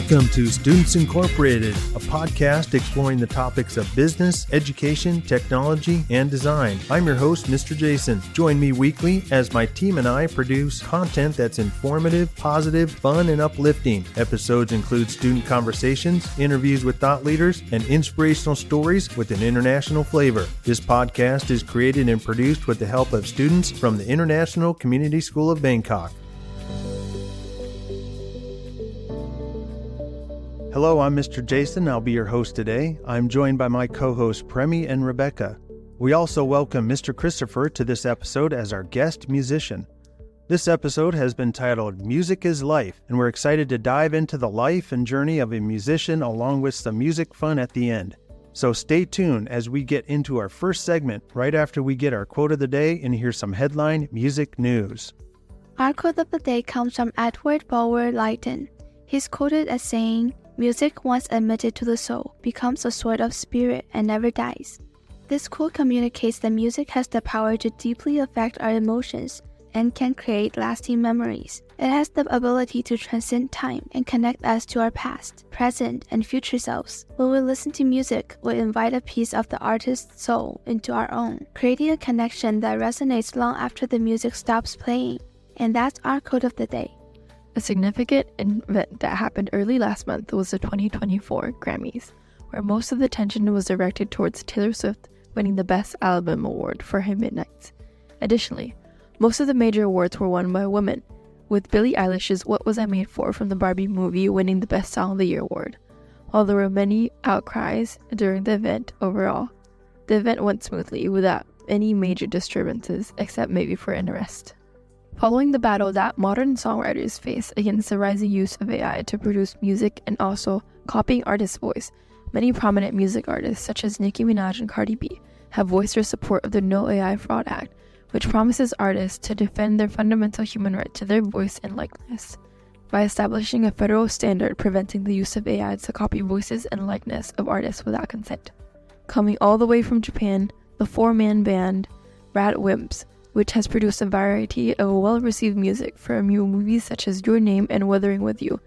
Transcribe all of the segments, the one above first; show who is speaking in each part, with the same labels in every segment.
Speaker 1: Welcome to Students Incorporated, a podcast exploring the topics of business, education, technology, and design. I'm your host, Mr. Jason. Join me weekly as my team and I produce content that's informative, positive, fun, and uplifting. Episodes include student conversations, interviews with thought leaders, and inspirational stories with an international flavor. This podcast is created and produced with the help of students from the International Community School of Bangkok. Hello, I'm Mr. Jason. I'll be your host today. I'm joined by my co-hosts Premi and Rebecca. We also welcome Mr. Christopher to this episode as our guest musician. This episode has been titled Music is Life, and we're excited to dive into the life and journey of a musician along with some music fun at the end. So stay tuned as we get into our first segment right after we get our quote of the day and hear some headline music news.
Speaker 2: Our quote of the day comes from Edward Bulwer-Lytton. He's quoted as saying, "Music, once admitted to the soul, becomes a sort of spirit and never dies." This quote communicates that music has the power to deeply affect our emotions and can create lasting memories. It has the ability to transcend time and connect us to our past, present, and future selves. When we listen to music, we invite a piece of the artist's soul into our own, creating a connection that resonates long after the music stops playing. And that's our quote of the day.
Speaker 3: A significant event that happened early last month was the 2024 Grammys, where most of the attention was directed towards Taylor Swift winning the Best Album Award for her Midnights. Additionally, most of the major awards were won by women, with Billie Eilish's What Was I Made For from the Barbie movie winning the Best Song of the Year award. While there were many outcries during the event overall, the event went smoothly without any major disturbances except maybe for interest. Following the battle that modern songwriters face against the rising use of AI to produce music and also copying artists' voice, many prominent music artists such as Nicki Minaj and Cardi B have voiced their support of the No AI Fraud Act, which promises artists to defend their fundamental human right to their voice and likeness by establishing a federal standard preventing the use of AI to copy voices and likeness of artists without consent. Coming all the way from Japan, the four-man band Rad Wimps, which has produced a variety of well-received music for movies such as Your Name and Weathering With You,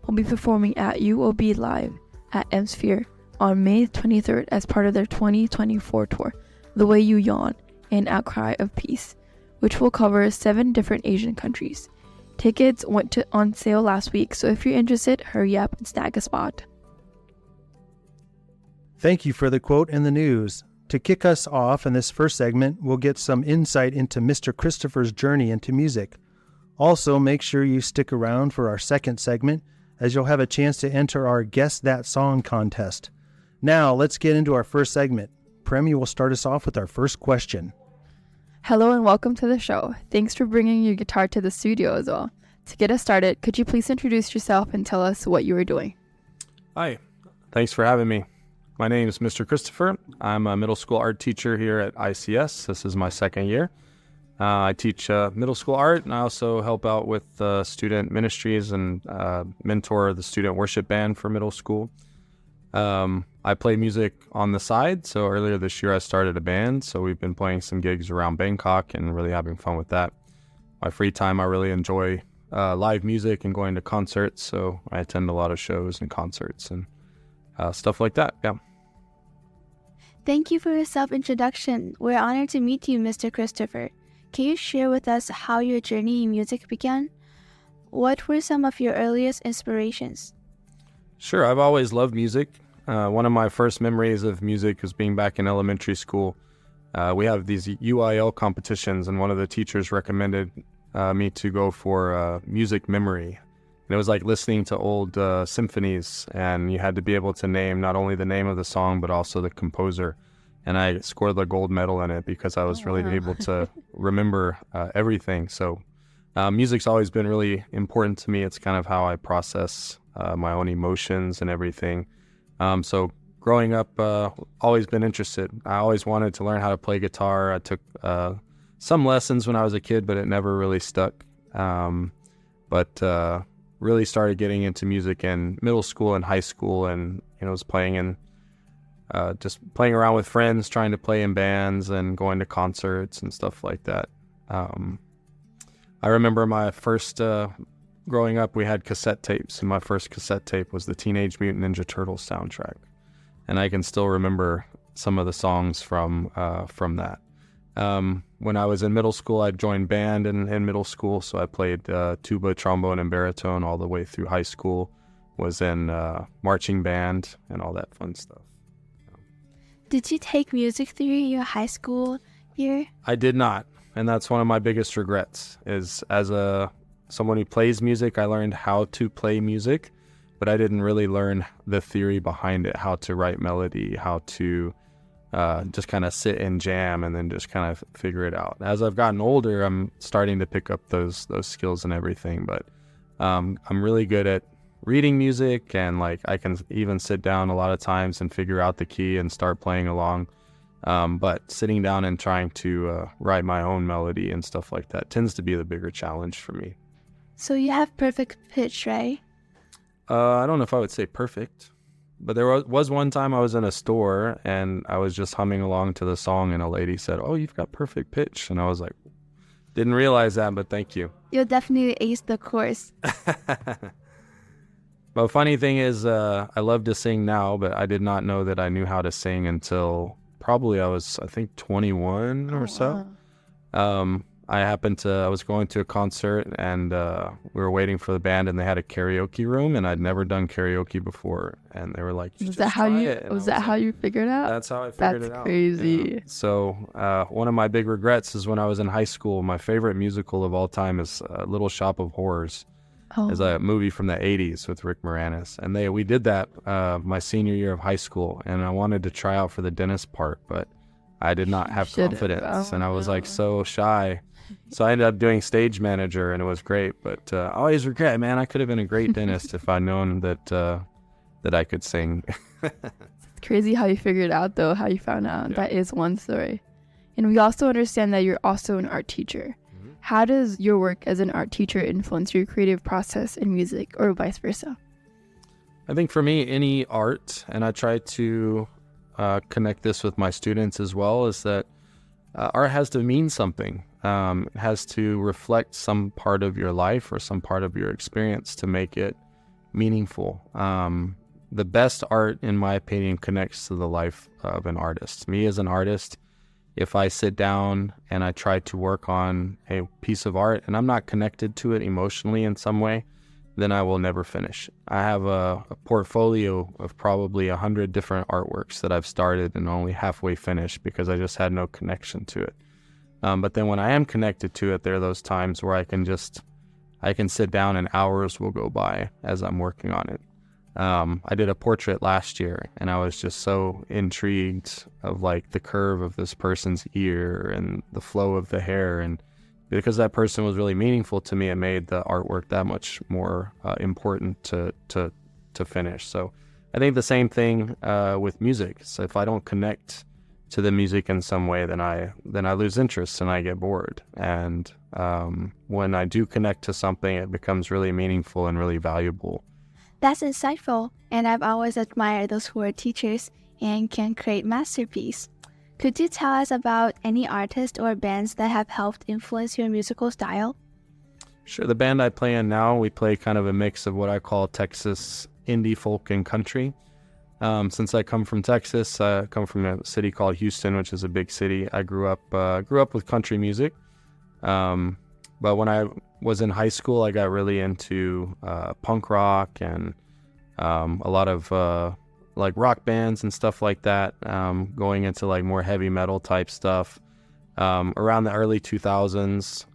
Speaker 3: will be performing at UOB Live at M-Sphere on May 23rd as part of their 2024 tour, The Way You Yawn, An Outcry of Peace, which will cover 7 different Asian countries. Tickets went on sale last week, so if you're interested, hurry up and snag a spot.
Speaker 1: Thank you for the quote and the news. To kick us off in this first segment, we'll get some insight into Mr. Christopher's journey into music. Also, make sure you stick around for our second segment, as you'll have a chance to enter our Guess That Song contest. Now, let's get into our first segment. Premi will start us off with our first question.
Speaker 3: Hello and welcome to the show. Thanks for bringing your guitar to the studio as well. To get us started, could you please introduce yourself and tell us what you are doing?
Speaker 4: Hi, thanks for having me. My name is Mr. Christopher. I'm a middle school art teacher here at ICS. This is my second year. I teach middle school art, and I also help out with student ministries and mentor the student worship band for middle school. I play music on the side, so earlier this year I started a band, so we've been playing some gigs around Bangkok and really having fun with that. My free time, I really enjoy live music and going to concerts, so I attend a lot of shows and concerts and stuff like that, yeah.
Speaker 2: Thank you for your self-introduction. We're honored to meet you, Mr. Christopher. Can you share with us how your journey in music began? What were some of your earliest inspirations?
Speaker 4: Sure, I've always loved music. One of my first memories of music was being back in elementary school. We have these UIL competitions, and one of the teachers recommended me to go for music memory. And it was like listening to old symphonies, and you had to be able to name not only the name of the song, but also the composer. And I scored the gold medal in it because I was really able to remember everything. So music's always been really important to me. It's kind of how I process my own emotions and everything. So growing up, always been interested. I always wanted to learn how to play guitar. I took some lessons when I was a kid, but it never really stuck. But really started getting into music in middle school and high school, and was playing in just playing around with friends, trying to play in bands and going to concerts and stuff like that. I remember my first growing up, we had cassette tapes, and my first cassette tape was the Teenage Mutant Ninja Turtles soundtrack, and I can still remember some of the songs from that. When I was in middle school, I joined band in middle school, so I played tuba, trombone, and baritone all the way through high school. Was in marching band and all that fun stuff.
Speaker 2: Did you take music theory in your high school year?
Speaker 4: I did not, and that's one of my biggest regrets. Is as someone who plays music, I learned how to play music, but I didn't really learn the theory behind it, how to write melody, how to just kind of sit and jam and then just kind of figure it out. As I've gotten older, I'm starting to pick up those skills and everything, but I'm really good at reading music, and like I can even sit down a lot of times and figure out the key and start playing along. But sitting down and trying to write my own melody and stuff like that tends to be the bigger challenge for me.
Speaker 2: So you have perfect pitch, right?
Speaker 4: I don't know if I would say perfect, but there was one time I was in a store and I was just humming along to the song, and a lady said, "Oh, you've got perfect pitch." And I was like, didn't realize that, but thank you.
Speaker 2: You'll definitely ace the course.
Speaker 4: But funny thing is, I love to sing now, but I did not know that I knew how to sing until probably I was, I think, 21 or so. Wow. I was going to a concert, and we were waiting for the band, and they had a karaoke room, and I'd never done karaoke before, and they were like,
Speaker 3: Was that how you figured it out?
Speaker 4: That's how I figured it out.
Speaker 3: That's crazy.
Speaker 4: Yeah. So one of my big regrets is when I was in high school, my favorite musical of all time is Little Shop of Horrors.
Speaker 3: Oh.
Speaker 4: Is a movie from the 80s with Rick Moranis, and we did that my senior year of high school, and I wanted to try out for the dentist part, but I did not have confidence, and I was like so shy. So I ended up doing stage manager, and it was great, but I always regret, man, I could have been a great dentist if I'd known that I could sing.
Speaker 3: It's crazy how you figured it out, though, how you found out. Yeah. That is one story. And we also understand that you're also an art teacher. Mm-hmm. How does your work as an art teacher influence your creative process in music, or vice versa?
Speaker 4: I think for me, any art, and I try to connect this with my students as well, is that art has to mean something. It has to reflect some part of your life or some part of your experience to make it meaningful. The best art, in my opinion, connects to the life of an artist. Me as an artist, if I sit down and I try to work on a piece of art and I'm not connected to it emotionally in some way, then I will never finish. I have a portfolio of probably 100 different artworks that I've started and only halfway finished because I just had no connection to it. But then when I am connected to it, there are those times where I can sit down and hours will go by as I'm working on it. I did a portrait last year, and I was just so intrigued of like the curve of this person's ear and the flow of the hair, and because that person was really meaningful to me, it made the artwork that much more important to finish. So I think the same thing with music. So if I don't connect to the music in some way, then I lose interest and I get bored. And when I do connect to something, it becomes really meaningful and really valuable.
Speaker 2: That's insightful, and I've always admired those who are teachers and can create masterpieces. Could you tell us about any artists or bands that have helped influence your musical style?
Speaker 4: Sure. The band I play in now, we play kind of a mix of what I call Texas indie folk and country. Since I come from Texas, I come from a city called Houston, which is a big city. I grew up with country music. But when I was in high school, I got really into punk rock and a lot of like rock bands and stuff like that, going into like more heavy metal type stuff. Around the early 2000s,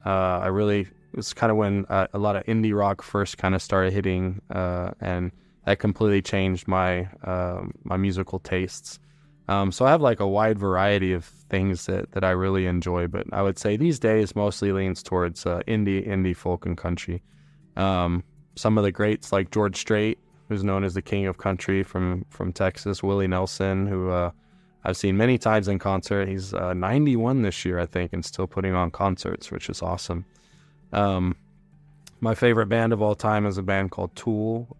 Speaker 4: it was kind of when a lot of indie rock first kind of started hitting, and that completely changed my musical tastes. So I have like a wide variety of things that I really enjoy, but I would say these days mostly leans towards indie folk and country. Some of the greats like George Strait, who's known as the king of country from Texas, Willie Nelson, who I've seen many times in concert. He's 91 this year, I think, and still putting on concerts, which is awesome. My favorite band of all time is a band called Tool,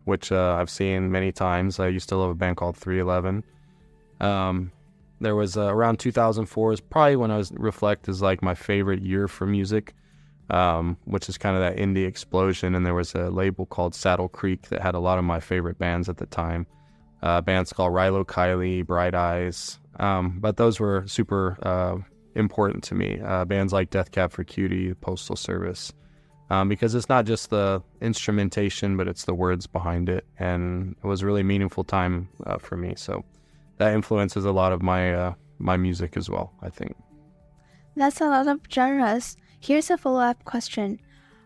Speaker 4: which I've seen many times. I used to love a band called 311. There was around 2004 is probably when I reflect as like my favorite year for music. which is kind of that indie explosion. And there was a label called Saddle Creek that had a lot of my favorite bands at the time. Bands called Rilo Kiley, Bright Eyes. But those were super important to me. Bands like Death Cab for Cutie, Postal Service. Because it's not just the instrumentation, but it's the words behind it. And it was a really meaningful time for me. So that influences a lot of my music as well, I think.
Speaker 2: That's a lot of genres. Here's a follow-up question.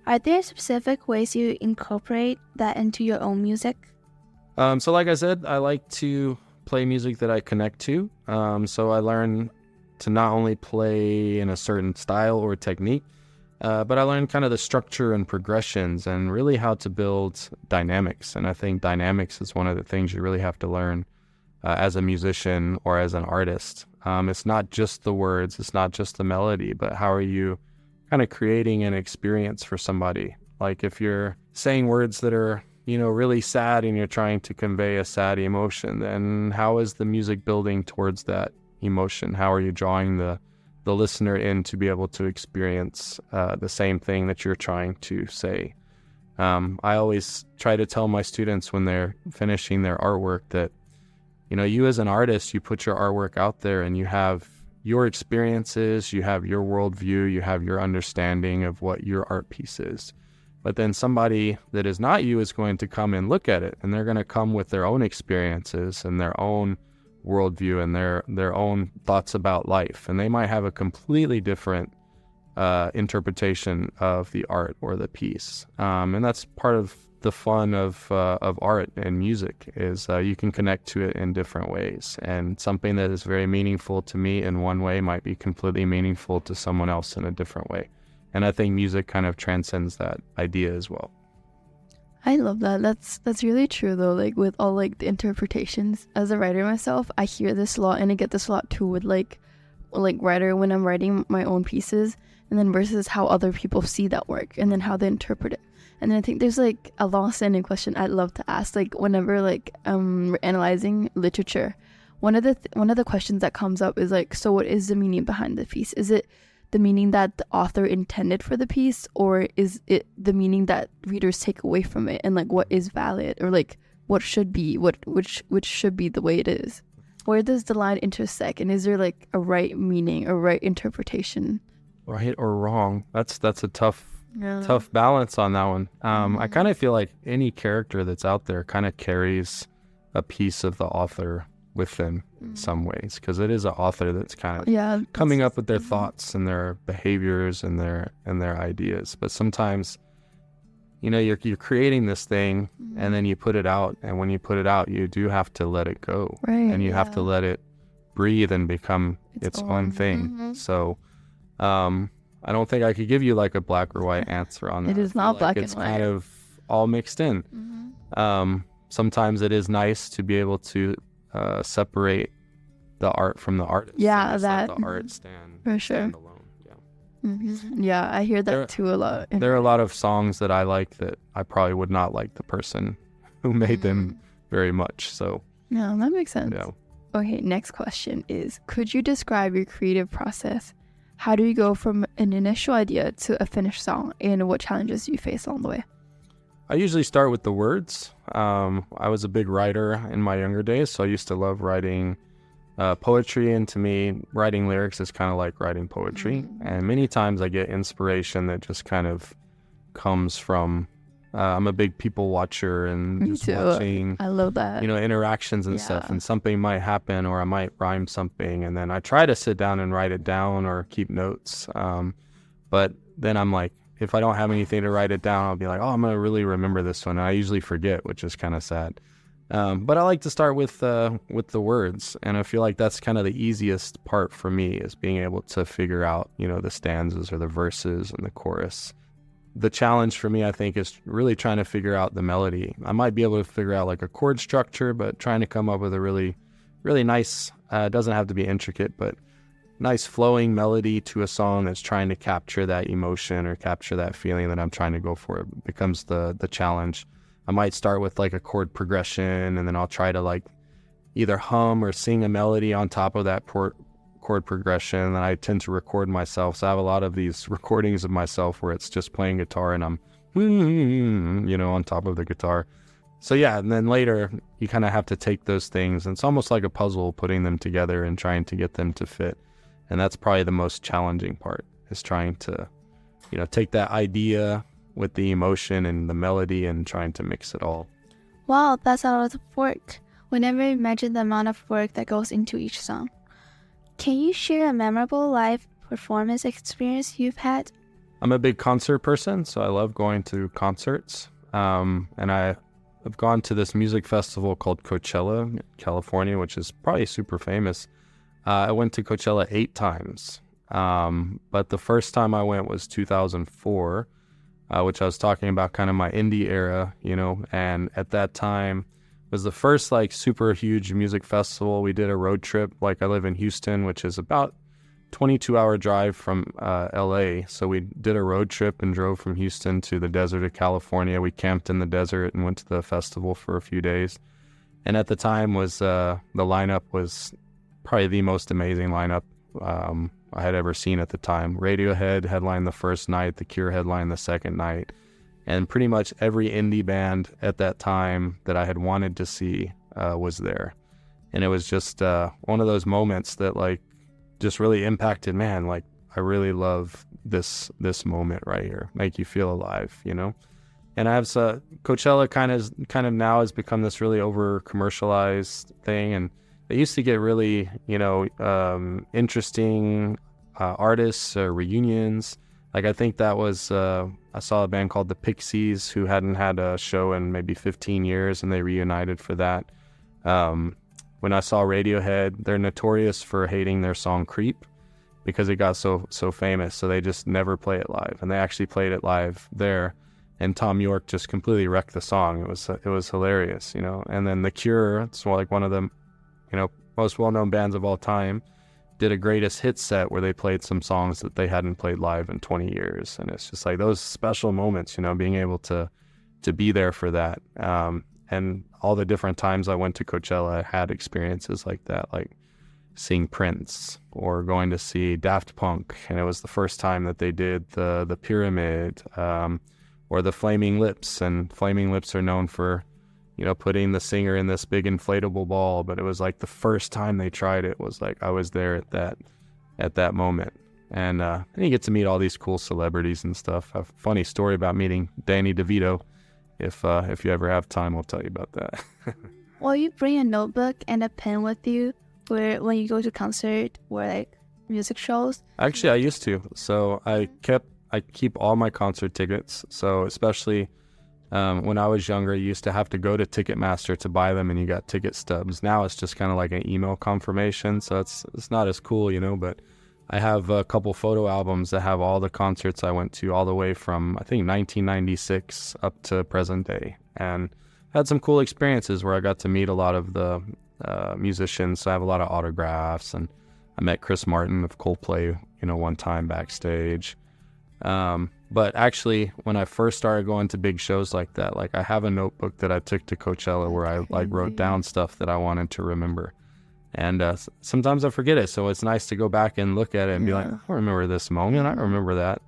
Speaker 2: Are there specific ways you incorporate that into your own music?
Speaker 4: So like I said, I like to play music that I connect to. So I learn to not only play in a certain style or technique, but I learned kind of the structure and progressions and really how to build dynamics. And I think dynamics is one of the things you really have to learn as a musician or as an artist. It's not just the words, it's not just the melody, but how are you kind of creating an experience for somebody? Like if you're saying words that are, really sad and you're trying to convey a sad emotion, then how is the music building towards that emotion? How are you drawing the listener in to be able to experience the same thing that you're trying to say? I always try to tell my students when they're finishing their artwork that, you as an artist, you put your artwork out there and you have your experiences, you have your worldview, you have your understanding of what your art piece is. But then somebody that is not you is going to come and look at it, and they're going to come with their own experiences and their own worldview and their own thoughts about life. And they might have a completely different interpretation of the art or the piece. And that's part of the fun of art and music is you can connect to it in different ways. And something that is very meaningful to me in one way might be completely meaningful to someone else in a different way. And I think music kind of transcends that idea as well.
Speaker 3: I love that. That's really true though. Like with all like the interpretations, as a writer myself, I hear this a lot, and I get this a lot too with like writer when I'm writing my own pieces, and then versus how other people see that work and then how they interpret it. And then I think there's like a long-standing question I'd love to ask, like whenever like we're analyzing literature, one of the questions that comes up is like, so what is the meaning behind the piece? Is it the meaning that the author intended for the piece, or is it the meaning that readers take away from it, and like what is valid, or like what should be which should be the way it is? Where does the line intersect, and is there like a right meaning or right interpretation?
Speaker 4: Right or wrong? That's a tough balance on that one. I kind of feel like any character that's out there kind of carries a piece of the author with them in some ways, because it is an author that's kind of coming up with their thoughts and their behaviors and their ideas. But sometimes, you're creating this thing and then you put it out, and when you put it out, you do have to let it go,
Speaker 3: right,
Speaker 4: and you have to let it breathe and become its own thing. So I don't think I could give you like a black or white answer on that.
Speaker 3: It is not black and white.
Speaker 4: It's kind of all mixed in. Sometimes it is nice to be able to separate the art from the artist.
Speaker 3: Yeah,
Speaker 4: that the art stand
Speaker 3: for sure.
Speaker 4: Stand alone. Yeah.
Speaker 3: Yeah, I hear that too a lot.
Speaker 4: There are a lot of songs that I like that I probably would not like the person who made them very much. So
Speaker 3: yeah, that makes sense.
Speaker 4: Yeah.
Speaker 3: Okay, next question is, could you describe your creative process? How do you go from an initial idea to a finished song, and what challenges do you face along the way?
Speaker 4: I usually start with the words. I was a big writer in my younger days, so I used to love writing poetry, and to me, writing lyrics is kind of like writing poetry. And many times I get inspiration that just kind of comes from, I'm a big people watcher, and
Speaker 3: Me
Speaker 4: just
Speaker 3: too.
Speaker 4: watching,
Speaker 3: I love that.
Speaker 4: interactions and stuff, and something might happen, or I might rhyme something, and then I try to sit down and write it down or keep notes. But then I'm like, if I don't have anything to write it down, I'll be like, oh, I'm going to really remember this one. And I usually forget, which is kind of sad. But I like to start with the words. And I feel like that's kind of the easiest part for me, is being able to figure out, the stanzas or the verses and the chorus. The challenge for me, I think, is really trying to figure out the melody. I might be able to figure out like a chord structure, but trying to come up with a really, really nice, doesn't have to be intricate, but nice flowing melody to a song that's trying to capture that emotion or capture that feeling that I'm trying to go for. It becomes the challenge. I might start with like a chord progression, and then I'll try to like either hum or sing a melody on top of that chord chord progression, and I tend to record myself. So I have a lot of these recordings of myself where it's just playing guitar and I'm, on top of the guitar. So yeah, and then later you kind of have to take those things, and it's almost like a puzzle, putting them together and trying to get them to fit. And that's probably the most challenging part, is trying to, take that idea with the emotion and the melody and trying to mix it all.
Speaker 2: Wow, that's a lot of work. We never imagined the amount of work that goes into each song. Can you share a memorable live performance experience you've had?
Speaker 4: I'm a big concert person, so I love going to concerts. And I've gone to this music festival called Coachella, California, which is probably super famous. I went to Coachella 8 times, but the first time I went was 2004, which I was talking about, kind of my indie era, and at that time was the first like super huge music festival. We did a road trip. Like, I live in Houston, which is about 22-hour drive from LA. So we did a road trip and drove from Houston to the desert of California. We camped in the desert and went to the festival for a few days. And at the time was the lineup was probably the most amazing lineup I had ever seen at the time. Radiohead headlined the first night, The Cure headlined the second night, and pretty much every indie band at that time that I had wanted to see was there. And it was just one of those moments that like just really impacted, man, like I really love this moment right here, make you feel alive, And I have Coachella kind of now has become this really over commercialized thing, and they used to get really, interesting artists, reunions. Like, I think that was, I saw a band called the Pixies who hadn't had a show in maybe 15 years, and they reunited for that. When I saw Radiohead, they're notorious for hating their song Creep because it got so famous, so they just never play it live. And they actually played it live there, and Tom York just completely wrecked the song. It was hilarious, And then The Cure, it's like one of the most well-known bands of all time, did a greatest hits set where they played some songs that they hadn't played live in 20 years. And it's just like those special moments, being able to be there for that. And all the different times I went to Coachella, I had experiences like that, like seeing Prince or going to see Daft Punk. And it was the first time that they did the Pyramid, or the Flaming Lips. And Flaming Lips are known for putting the singer in this big inflatable ball, but it was like the first time they tried it was like I was there at that moment. And you get to meet all these cool celebrities and stuff. I have a funny story about meeting Danny DeVito. If you ever have time, I'll tell you about that.
Speaker 2: Will you bring a notebook and a pen with you when you go to concert or like music shows?
Speaker 4: Actually, I used to. So I keep all my concert tickets. So especially when I was younger, you used to have to go to Ticketmaster to buy them, and you got ticket stubs. Now it's just kind of like an email confirmation, so it's not as cool, but I have a couple photo albums that have all the concerts I went to all the way from, I think, 1996 up to present day, and had some cool experiences where I got to meet a lot of the musicians. So I have a lot of autographs, and I met Chris Martin of Coldplay, one time backstage. But actually, when I first started going to big shows like that, like I have a notebook that I took to Coachella where I like wrote down stuff that I wanted to remember. And sometimes I forget it, so it's nice to go back and look at it and be like, I remember this moment, I remember that,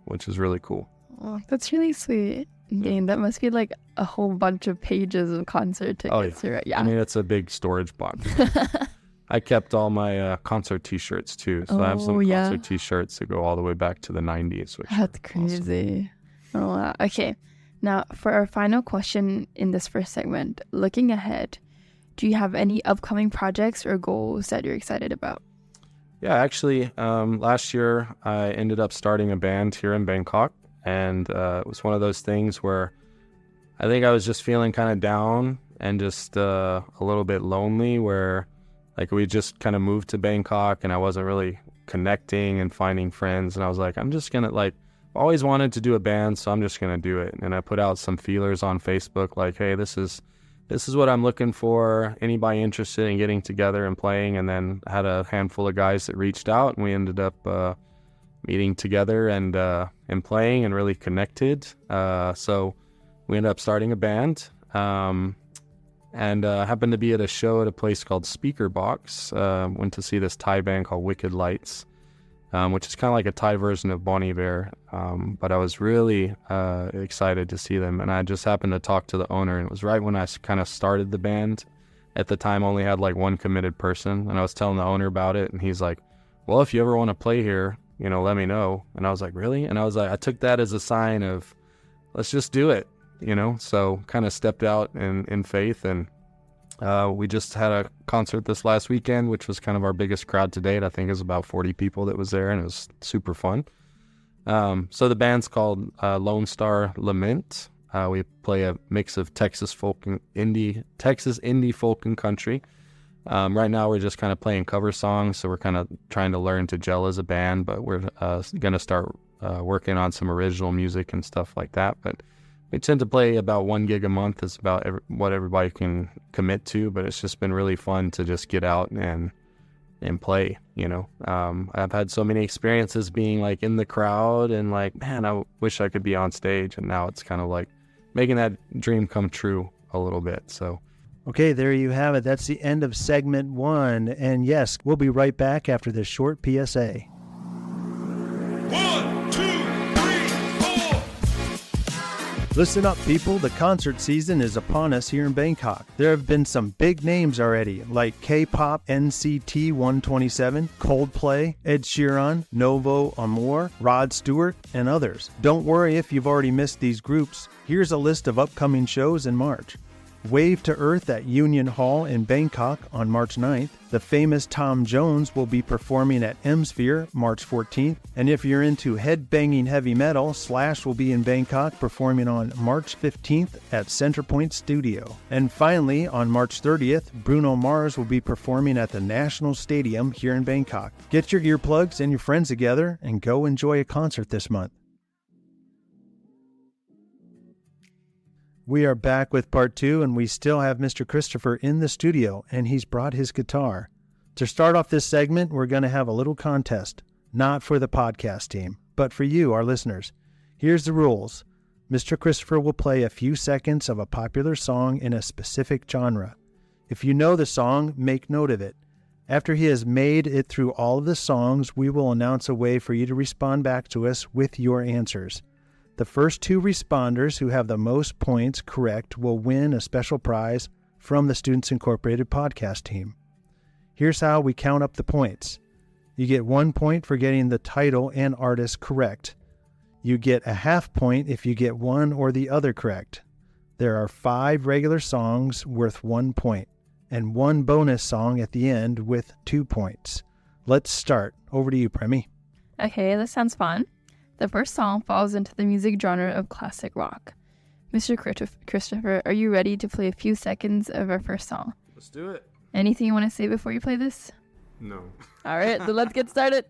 Speaker 4: which is really cool.
Speaker 3: Oh, that's really sweet. Dang, that must be like a whole bunch of pages of concert tickets.
Speaker 4: Oh, yeah.
Speaker 3: Right? Yeah.
Speaker 4: I mean, it's a big storage box. I kept all my concert t-shirts too. So I have some concert t-shirts that go all the way back to the 90s. Which
Speaker 3: That's crazy. Awesome. Oh, wow. Okay. Now, for our final question in this first segment, looking ahead, do you have any upcoming projects or goals that you're excited about?
Speaker 4: Yeah, actually, last year I ended up starting a band here in Bangkok. And it was one of those things where I think I was just feeling kind of down and just a little bit lonely, where like we just kind of moved to Bangkok and I wasn't really connecting and finding friends. And I was like, I'm just going to I've always wanted to do a band, so I'm just going to do it. And I put out some feelers on Facebook like, hey, this is what I'm looking for. Anybody interested in getting together and playing? And then I had a handful of guys that reached out, and we ended up meeting together and playing and really connected. So we ended up starting a band. And happened to be at a show at a place called Speaker Box. Went to see this Thai band called Wicked Lights, which is kind of like a Thai version of Bon Iver. But I was really excited to see them. And I just happened to talk to the owner. And it was right when I kind of started the band. At the time, only had like one committed person. And I was telling the owner about it. And he's like, well, if you ever want to play here, let me know. And I was like, really? And I was like, I took that as a sign of, let's just do it. So kind of stepped out in faith, and we just had a concert this last weekend, which was kind of our biggest crowd to date. I think it was about 40 people that was there, and it was super fun. So the band's called Lone Star Lament. We play a mix of Texas indie folk and country. Right now we're just kind of playing cover songs, so we're kind of trying to learn to gel as a band, but we're going to start working on some original music and stuff like that. But we tend to play about 1 gig a month. Is about what everybody can commit to, but it's just been really fun to just get out and play, I've had so many experiences being like in the crowd and like, man, I wish I could be on stage. And now it's kind of like making that dream come true a little bit. So.
Speaker 1: Okay, there you have it. That's the end of segment 1. And yes, we'll be right back after this short PSA.
Speaker 5: 1, 2, 3, 4.
Speaker 1: Listen up, people. The concert season is upon us here in Bangkok. There have been some big names already, like K-pop NCT 127, Coldplay, Ed Sheeran, Novo Amor, Rod Stewart, and others. Don't worry if you've already missed these groups. Here's a list of upcoming shows in March. Wave to Earth at Union Hall in Bangkok on March 9th. The famous Tom Jones will be performing at M-Sphere March 14th. And if you're into head-banging heavy metal, Slash will be in Bangkok performing on March 15th at Centerpoint Studio. And finally, on March 30th, Bruno Mars will be performing at the National Stadium here in Bangkok. Get your earplugs and your friends together and go enjoy a concert this month. We are back with part 2, and we still have Mr. Christopher in the studio, and he's brought his guitar. To start off this segment, we're going to have a little contest, not for the podcast team, but for you, our listeners. Here's the rules. Mr. Christopher will play a few seconds of a popular song in a specific genre. If you know the song, make note of it. After he has made it through all of the songs, we will announce a way for you to respond back to us with your answers. The first 2 responders who have the most points correct will win a special prize from the Students Incorporated podcast team. Here's how we count up the points. You get 1 point for getting the title and artist correct. You get a half point if you get one or the other correct. There are 5 regular songs worth 1 point, and 1 bonus song at the end with 2 points. Let's start. Over to you, Premi.
Speaker 3: Okay, this sounds fun. The first song falls into the music genre of classic rock. Mr. Christopher, are you ready to play a few seconds of our first song?
Speaker 4: Let's do it.
Speaker 3: Anything you want to say before you play this?
Speaker 4: No.
Speaker 3: All right, so let's get started.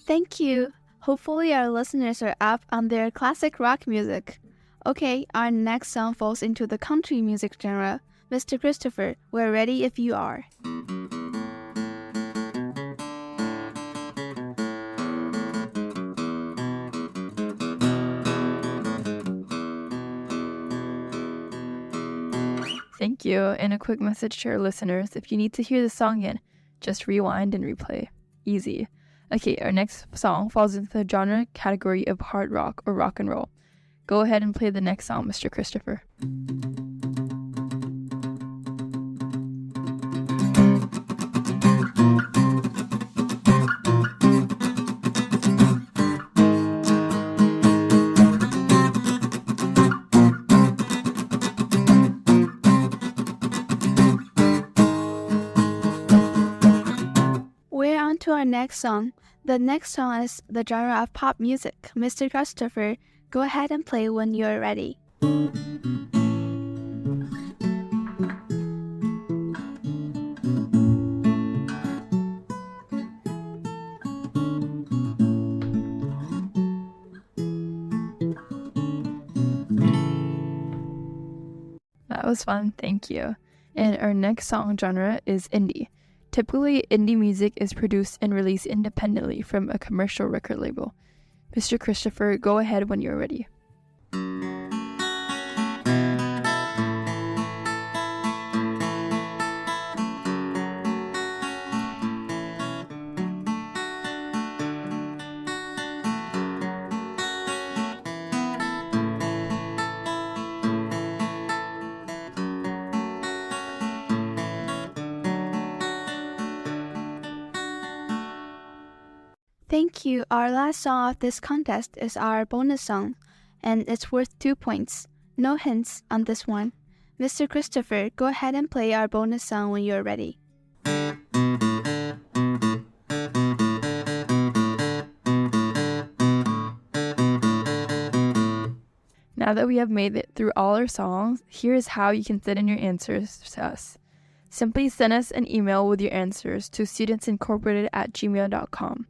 Speaker 2: Thank you. Hopefully our listeners are up on their classic rock music. Okay, our next song falls into the country music genre. Mr. Christopher, we're ready if you are.
Speaker 3: Thank you, and a quick message to our listeners. If you need to hear the song again, just rewind and replay. Easy. Okay, our next song falls into the genre category of hard rock or rock and roll. Go ahead and play the next song, Mr. Christopher.
Speaker 2: We're on to our next song. The next song is the genre of pop music. Mr. Christopher, go ahead and play when you're ready.
Speaker 3: That was fun, thank you. And our next song genre is indie. Typically, indie music is produced and released independently from a commercial record label. Mr. Christopher, go ahead when you're ready.
Speaker 2: Thank you. Our last song of this contest is our bonus song, and it's worth 2 points. No hints on this one. Mr. Christopher, go ahead and play our bonus song when you're ready.
Speaker 3: Now that we have made it through all our songs, here is how you can send in your answers to us. Simply send us an email with your answers to studentsincorporated@gmail.com.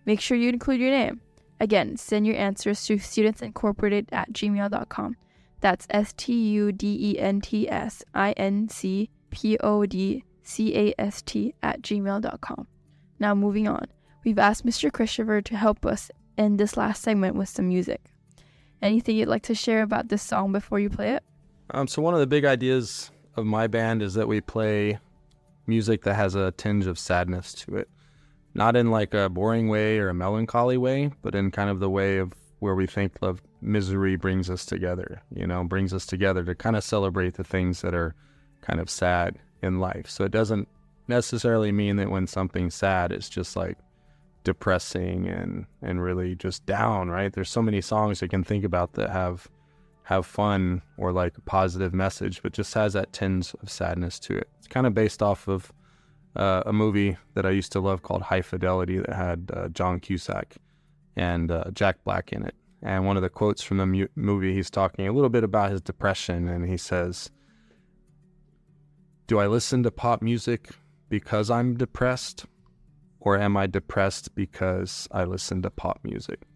Speaker 3: Make sure you include your name. Again, send your answers to studentsincorporated@gmail.com. That's studentsincorporated@gmail.com. Now moving on. We've asked Mr. Christopher to help us end this last segment with some music. Anything you'd like to share about this song before you play it?
Speaker 4: So one of the big ideas of my band is that we play music that has a tinge of sadness to it. Not in like a boring way or a melancholy way, but in kind of the way of where we think of misery brings us together, brings us together to kind of celebrate the things that are kind of sad in life. So it doesn't necessarily mean that when something's sad, it's just like depressing and really just down, right? There's so many songs I can think about that have fun or like a positive message, but just has that tinge of sadness to it. It's kind of based off of a movie that I used to love called High Fidelity that had John Cusack and Jack Black in it. And one of the quotes from the movie, he's talking a little bit about his depression, and he says, "Do I listen to pop music because I'm depressed? Or am I depressed because I listen to pop music?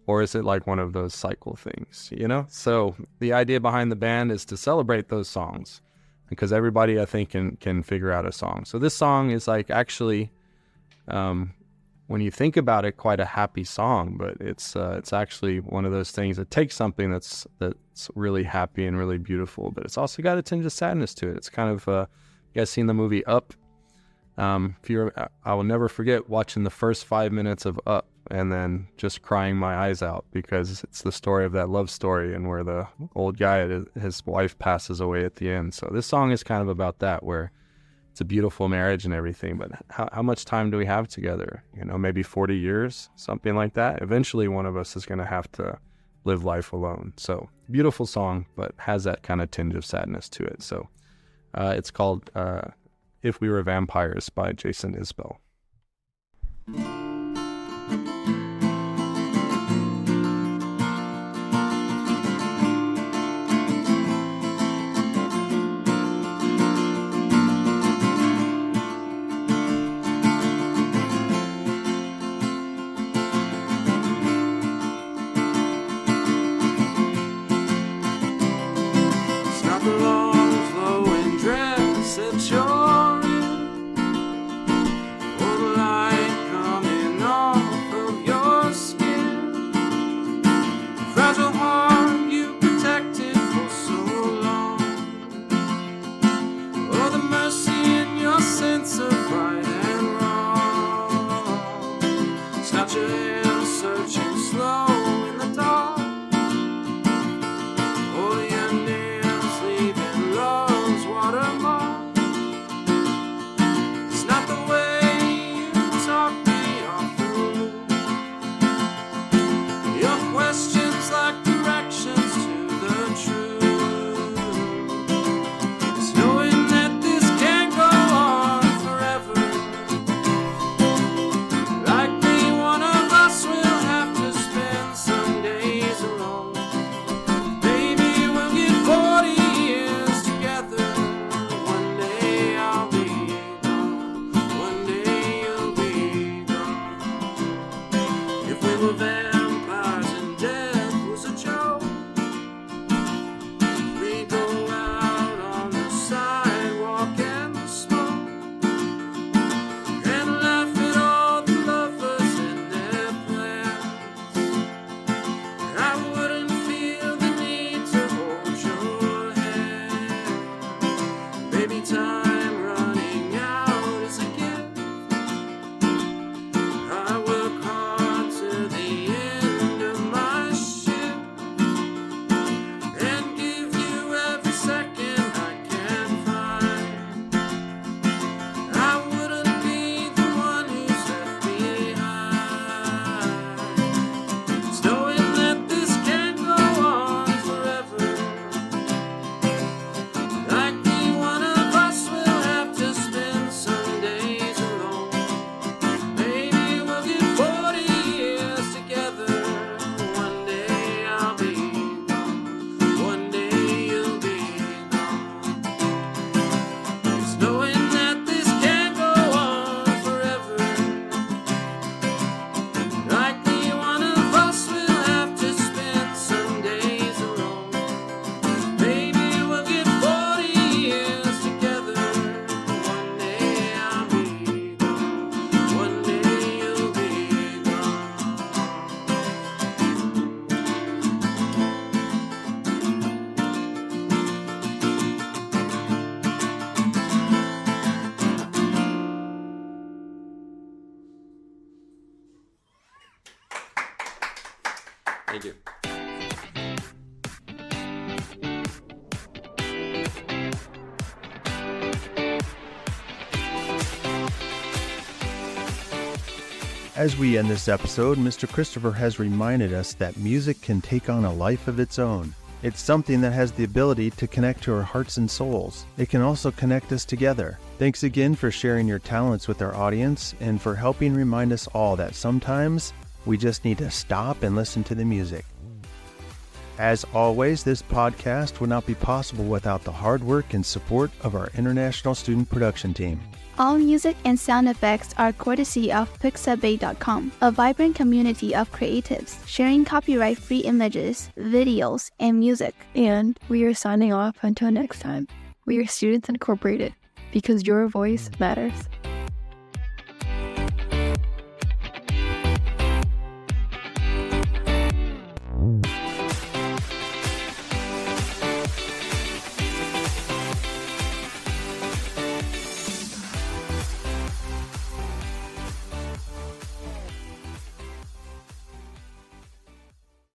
Speaker 4: Or is it like one of those cycle things, So the idea behind the band is to celebrate those songs, because everybody, I think, can figure out a song. So this song is like actually, when you think about it, quite a happy song, but it's actually one of those things that takes something that's really happy and really beautiful, but it's also got a tinge of sadness to it. It's kind of, you guys seen the movie Up? I will never forget watching the first 5 minutes of Up and then just crying my eyes out, because it's the story of that love story and where the old guy, his wife passes away at the end. So this song is kind of about that, where it's a beautiful marriage and everything, but how much time do we have together? Maybe 40 years, something like that. Eventually one of us is going to have to live life alone. So beautiful song, but has that kind of tinge of sadness to it. So it's called If We Were Vampires by Jason Isbell.
Speaker 5: It's not the long flowing dress that you're in, or
Speaker 6: Thank you.
Speaker 1: As we end this episode, Mr. Christopher has reminded us that music can take on a life of its own. It's something that has the ability to connect to our hearts and souls. It can also connect us together. Thanks again for sharing your talents with our audience and for helping remind us all that sometimes we just need to stop and listen to the music. As always, this podcast would not be possible without the hard work and support of our international student production team.
Speaker 2: All music and sound effects are courtesy of Pixabay.com, a vibrant community of creatives sharing copyright-free images, videos, and music.
Speaker 3: And we are signing off until next time. We are Students Incorporated, because your voice matters.